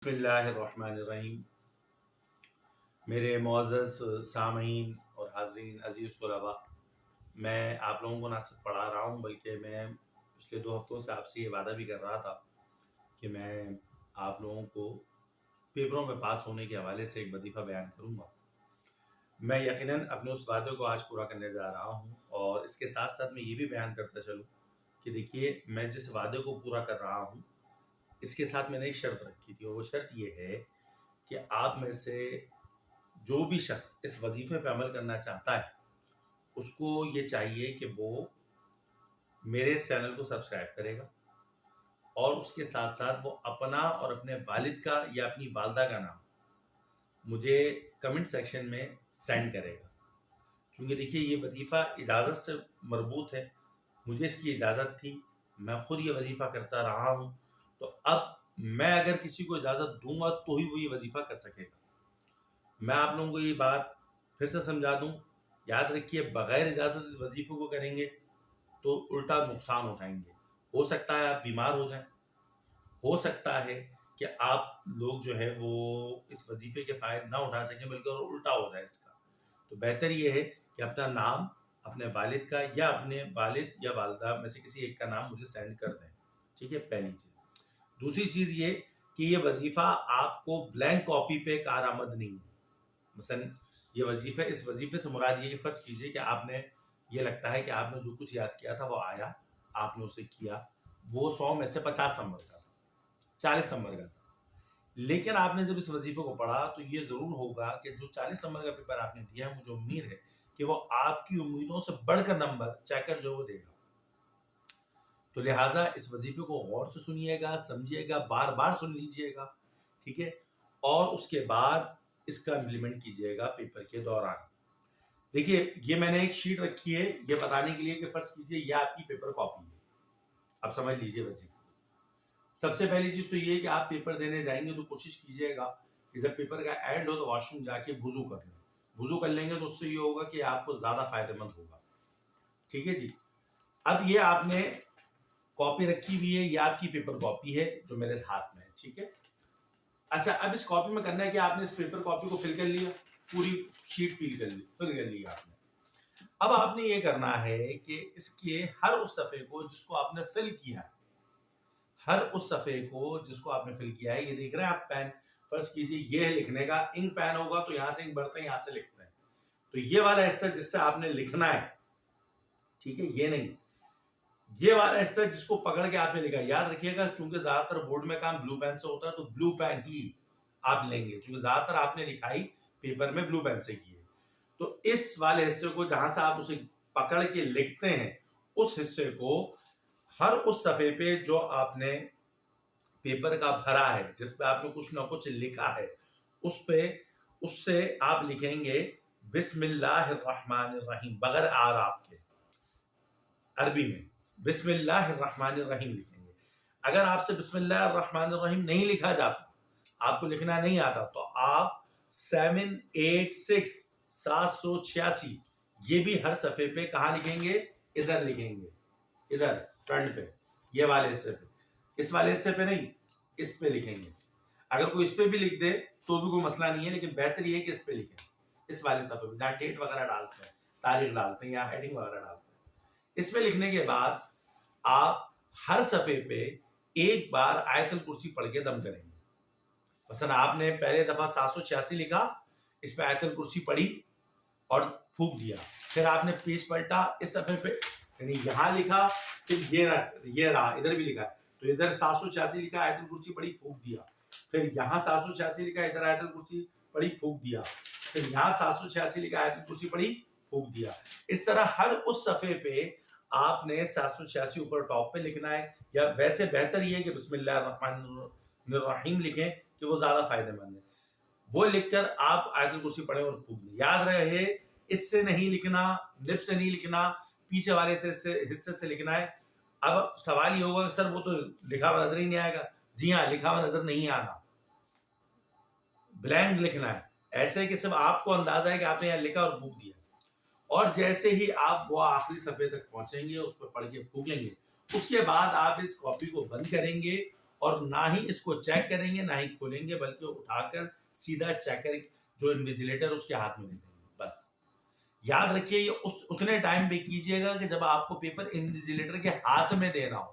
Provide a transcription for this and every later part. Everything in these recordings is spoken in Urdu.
بسم اللہ الرحمن الرحیم۔ میرے معزز سامعین اور حاضرین عزیز طلباء، میں آپ لوگوں کو نہ صرف پڑھا رہا ہوں بلکہ میں پچھلے 2 ہفتوں سے آپ سے یہ وعدہ بھی کر رہا تھا کہ میں آپ لوگوں کو پیپروں میں پاس ہونے کے حوالے سے ایک وظیفہ بیان کروں گا۔ میں یقیناً اپنے اس وعدے کو آج پورا کرنے جا رہا ہوں، اور اس کے ساتھ ساتھ میں یہ بھی بیان کرتا چلوں کہ دیکھیے، میں جس وعدے کو پورا کر رہا ہوں اس کے ساتھ میں نے ایک شرط رکھی تھی، اور وہ شرط یہ ہے کہ آپ میں سے جو بھی شخص اس وظیفے پہ عمل کرنا چاہتا ہے اس کو یہ چاہیے کہ وہ میرے چینل کو سبسکرائب کرے گا، اور اس کے ساتھ ساتھ وہ اپنا اور اپنے والد کا یا اپنی والدہ کا نام مجھے کمنٹ سیکشن میں سینڈ کرے گا۔ چونکہ دیکھیے، یہ وظیفہ اجازت سے مربوط ہے، مجھے اس کی اجازت تھی، میں خود یہ وظیفہ کرتا رہا ہوں، تو اب میں اگر کسی کو اجازت دوں گا تو ہی وہ یہ وظیفہ کر سکے گا۔ میں آپ لوگوں کو یہ بات پھر سے سمجھا دوں، یاد رکھیے، بغیر اجازت اس وظیفے کو کریں گے تو الٹا نقصان اٹھائیں گے۔ ہو سکتا ہے آپ بیمار ہو جائیں، ہو سکتا ہے کہ آپ لوگ جو ہے وہ اس وظیفے کے فائدے نہ اٹھا سکیں بلکہ اور الٹا ہو جائے اس کا۔ تو بہتر یہ ہے کہ اپنا نام اپنے والد کا یا اپنے والد یا والدہ میں سے کسی ایک کا نام مجھے سینڈ کر دیں، ٹھیک ہے؟ پہلی چیز۔ دوسری چیز یہ کہ یہ وظیفہ آپ کو بلینک کاپی پہ کارآمد نہیں ہے۔ مثلا اس وظیفے سے مراد یہ کہ فرض کیجئے کہ آپ نے یہ لگتا ہے کہ آپ نے جو کچھ یاد کیا تھا وہ آیا، آپ نے اسے کیا، وہ 100 میں سے 50 نمبر کا تھا، 40 نمبر کا تھا، لیکن آپ نے جب اس وظیفے کو پڑھا تو یہ ضرور ہوگا کہ جو 40 نمبر کا پیپر آپ نے دیا ہے، مجھے امید ہے کہ وہ آپ کی امیدوں سے بڑھ کر نمبر چیکر جو وہ دے گا۔ تو لہٰذا اس وظیفے کو غور سے سنیے گا، سمجھیے گا، بار بار سن لیجئے گا، ٹھیک ہے؟ اور اس کے بعد اس کا امپلیمنٹ کیجئے گا پیپر کے دوران۔ دیکھیے، یہ میں نے ایک شیٹ رکھی ہے یہ بتانے کے لیے کہ فرض کیجئے یہ آپ کی پیپر کاپی ہے۔ اب سمجھ لیجئے وظیفہ۔ سب سے پہلی چیز تو یہ ہے کہ آپ پیپر دینے جائیں گے تو کوشش کیجئے گا کہ جب پیپر کا اینڈ ہو تو واش روم جا کے وضو کر لیں۔ وضو کر لیں گے تو اس سے یہ ہوگا کہ آپ کو زیادہ فائدہ مند ہوگا، ٹھیک ہے جی؟ اب یہ آپ نے کاپی رکھی ہوئی ہے، یہ آپ کی پیپر کاپی ہے جو میرے ہاتھ میں ہے، ٹھیک ہے؟ اچھا، اب اس کاپی میں کرنا ہے کہ آپ نے اس پیپر کاپی کو فل کر لیا، پوری شیٹ فل کر لی آپ نے۔ اب آپ نے یہ کرنا ہے کہ اس کے ہر اس صفحے کو جس کو آپ نے فل کیا ہے، یہ دیکھ رہے ہیں آپ پین، فرض کیجئے یہ ہے لکھنے کا، انک پین ہوگا تو یہاں سے انک بڑھتے ہیں، یہاں سے لکھتے ہیں، تو یہ والا حصہ جس سے آپ نے لکھنا ہے، ٹھیک ہے؟ یہ نہیں، یہ والا حصہ جس کو پکڑ کے آپ نے لکھا، یاد رکھیے گا چونکہ زیادہ تر بورڈ میں کام بلو پین سے ہوتا ہے تو بلو پین ہی آپ لیں گے، چونکہ زیادہ تر آپ نے لکھائی پیپر میں بلو پین سے کی ہے۔ تو اس والے حصے کو جہاں سے آپ اسے پکڑ کے لکھتے ہیں، اس حصے کو ہر اس صفحے پہ جو آپ نے پیپر کا بھرا ہے، جس پہ آپ نے کچھ نہ کچھ لکھا ہے، اس سے آپ لکھیں گے بسم اللہ الرحمن الرحیم، بغیر آر آپ کے، عربی میں بسم اللہ الرحمن الرحیم لکھیں گے۔ اگر آپ سے بسم اللہ الرحمن الرحیم نہیں لکھا جاتا، آپ کو لکھنا نہیں آتا، تو آپ 786 یہ بھی ہر صفحے پہ کہاں لکھیں گے؟ ادھر لکھیں گے، ادھر فرنٹ پہ، یہ والے حصے پہ، اس والے حصے پہ نہیں، اس پہ لکھیں گے۔ اگر کوئی اس پہ بھی لکھ دے تو بھی کوئی مسئلہ نہیں ہے، لیکن بہتر یہ ہے کہ اس پہ لکھیں، اس والے صفحے پہ جہاں ڈیٹ وغیرہ ڈالتے ہیں، تاریخ ڈالتے ہیں یا ہیڈنگ وغیرہ ڈالتے ہیں۔ اس میں لکھنے کے بعد آپ ہر صفحے پہ ایک بار آیت الکرسی پڑھ کے دم کریں گے۔ مثلا آپ نے پہلے دفعہ 786 لکھا، اس پہ آیت الکرسی پڑھی اور پھونک دیا، پھر آپ نے پیج پلٹا، اس صفحے پہ یعنی یہاں لکھا، پھر یہ رہا ادھر بھی لکھا، تو ادھر 786 لکھا، آیت الکرسی پڑھی، پھونک دیا، پھر یہاں 786 لکھا، ادھر آیت الکرسی پڑھی، پھونک دیا، پھر یہاں 786 لکھا، آیت الکرسی پڑھی، پھونک دیا۔ اس طرح ہر اس صفحے پہ آپ نے 786 اوپر ٹاپ پہ لکھنا ہے، یا ویسے بہتر یہ ہے کہ بسم اللہ الرحمن الرحیم لکھیں کہ وہ زیادہ فائدہ مند ہے۔ وہ لکھ کر آپ آیت الکرسی پڑھیں اور پھونک دیں۔ یاد رہے، اس سے نہیں لکھنا، نب سے نہیں لکھنا، پیچھے والے حصے سے لکھنا ہے۔ اب سوال یہ ہوگا کہ سر وہ تو لکھا ہوا نظر ہی نہیں آئے گا۔ جی ہاں، لکھا ہوا نظر نہیں آنا، بلینک لکھنا ہے، ایسے کہ صرف آپ کو اندازہ ہے کہ آپ نے یہاں لکھا اور پھونک دیا۔ اور جیسے ہی آپ وہ آخری صفحے تک پہنچیں گے، اس پہ پڑھ کے پھونکیں گے، اس کے بعد آپ اس کاپی کو بند کریں گے اور نہ ہی اس کو چیک کریں گے، نہ ہی کھولیں گے، بلکہ اٹھا کر سیدھا چیکر جو انویجیلیٹر اس کے ہاتھ میں دے دیں گے. بس یاد رکھیے یہ اتنے ٹائم پہ کیجئے گا کہ جب آپ کو پیپر انویجیلیٹر کے ہاتھ میں دینا ہو.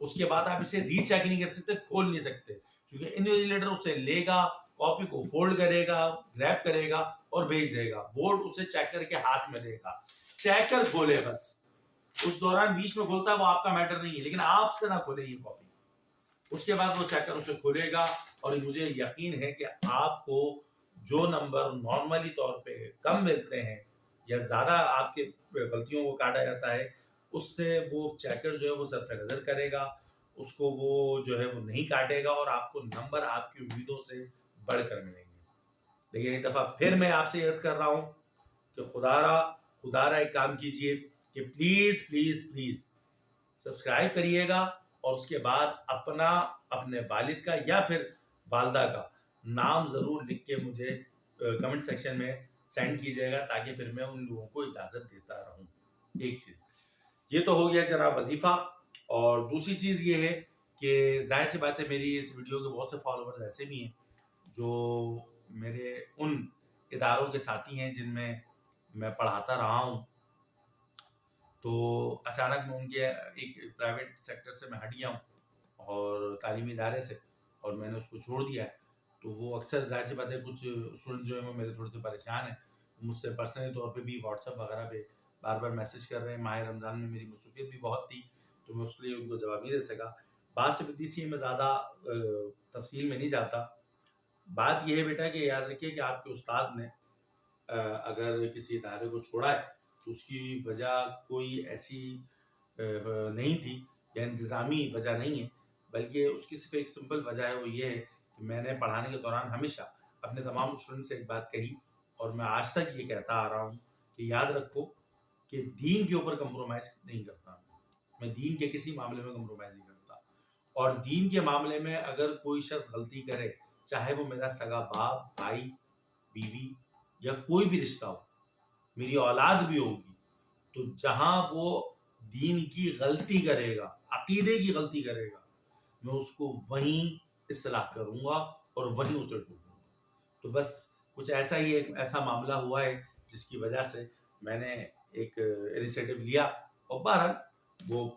اس کے بعد آپ اسے ری چیک نہیں کر سکتے، کھول نہیں سکتے، کیونکہ انویجیلیٹر اسے لے گا، کاپی کو فولڈ کرے گا، گریب کرے گا اور بھیج دے گا. بورڈ اسے چیکر کے ہاتھ میں دے گا. چیکر کھولے بس. اس دوران بیچ میں کھولتا ہے وہ آپ کا میٹر نہیں ہے، لیکن آپ سے نہ کھولے یہ کاپی. اس کے بعد وہ چیکر اسے کھولے گا. اور مجھے یقین ہے کہ آپ کو جو نمبر نارملی طور پہ کم ملتے ہیں یا زیادہ آپ کے غلطیوں کو کاٹا جاتا ہے، اس سے وہ چیکر جو ہے وہ صرف نظر کرے گا، اس کو وہ جو ہے وہ نہیں کاٹے گا، اور آپ کو نمبر آپ کی امیدوں سے بڑھ کر ملیں گے. لیکن ایک دفعہ پھر میں آپ سے عرض کر رہا ہوں کہ خدا را ایک کام کیجئے کہ پلیز پلیز پلیز سبسکرائب کریے گا، اور اس کے بعد اپنے والد کا یا پھر والدہ کا نام ضرور لکھ کے مجھے کمنٹ سیکشن میں سینڈ کیجیے گا، تاکہ پھر میں ان لوگوں کو اجازت دیتا رہوں. ایک چیز یہ تو ہو گیا جناب وظیفہ. اور دوسری چیز یہ ہے کہ ظاہر سی بات ہے میری اس ویڈیو کے بہت سے فالوورز ایسے بھی ہیں جو میرے ان اداروں کے ساتھی ہیں جن میں میں پڑھاتا رہا ہوں. تو اچانک میں ان کے ایک پرائیویٹ سیکٹر سے میں ہٹ گیا ہوں اور تعلیمی ادارے سے، اور میں نے اس کو چھوڑ دیا ہے. تو وہ اکثر ظاہر سی بات ہے کچھ اسٹوڈنٹ جو ہیں وہ میرے تھوڑے سے پریشان ہیں، مجھ سے پرسنلی طور پہ بھی واٹس ایپ وغیرہ پہ بار بار میسج کر رہے ہیں. ماہ رمضان میں میری مصروفیت بھی بہت تھی تو میں اس لیے ان کو جواب نہیں دے سکا. بات سے بدیسی میں زیادہ تفصیل میں نہیں جاتا. بات یہ ہے بیٹا کہ یاد رکھیے کہ آپ کے استاد نے اگر کسی ادارے کو چھوڑا ہے تو اس کی وجہ کوئی ایسی نہیں تھی یا انتظامی وجہ نہیں ہے، بلکہ اس کی صرف ایک سمپل وجہ ہے. وہ یہ ہے کہ میں نے پڑھانے کے دوران ہمیشہ اپنے تمام اسٹوڈنٹ سے ایک بات کہی، اور میں آج تک یہ کہتا آ رہا ہوں کہ یاد رکھو کہ دین کے اوپر کمپرومائز نہیں کرتا. میں دین کے کسی معاملے میں کمپرومائز نہیں کرتا. اور دین کے معاملے میں اگر کوئی شخص غلطی کرے، چاہے وہ میرا سگا باپ، بھائی، بیوی یا کوئی بھی رشتہ ہو، میری اولاد بھی ہوگی، تو جہاں وہ دین کی غلطی کرے گا، عقیدے کی غلطی کرے گا، میں اس کو وہیں اصلاح کروں گا اور وہیں اسے ٹوکوں گا. تو بس کچھ ایسا ہی ایک ایسا معاملہ ہوا ہے جس کی وجہ سے میں نے ایک انیشیٹو لیا. اور بہرحال وہ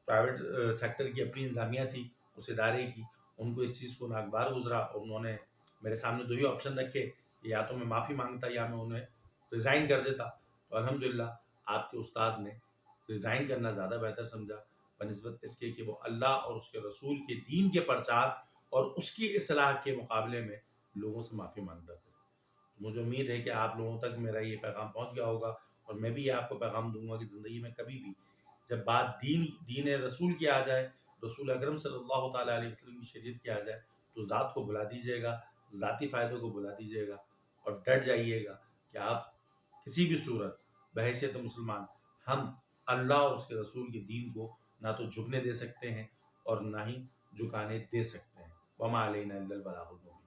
پرائیویٹ سیکٹر کی اپنی انتظامیہ تھی اس ادارے کی، ان کو اس چیز کو ناگوار گزرا، اور انہوں نے میرے سامنے دو ہی آپشن رکھے، یا تو میں معافی مانگتا یا میں انہیں ریزائن کر دیتا. تو الحمدللہ آپ کے استاد نے ریزائن کرنا زیادہ بہتر سمجھا، بنسبت اس کے کہ وہ اللہ اور اس کے رسول کے دین کے پرچار اور اس کی اصلاح کے مقابلے میں لوگوں سے معافی مانگتا تھا. مجھے امید ہے کہ آپ لوگوں تک میرا یہ پیغام پہنچ گیا ہوگا، اور میں بھی آپ کو پیغام دوں گا کہ زندگی میں کبھی بھی جب بات دین رسول کی آ جائے، رسول اکرم صلی اللہ تعالیٰ علیہ وسلم کی شریعت کی آ جائے، تو ذات کو بلا دیجیے گا، ذاتی فائدوں کو بلا دیجیے گا، اور ڈٹ جائیے گا کہ آپ کسی بھی صورت بحیثیت مسلمان ہم اللہ اور اس کے رسول کے دین کو نہ تو جھکنے دے سکتے ہیں اور نہ ہی جھکانے دے سکتے ہیں. وما علینا الا البلاغ المبین.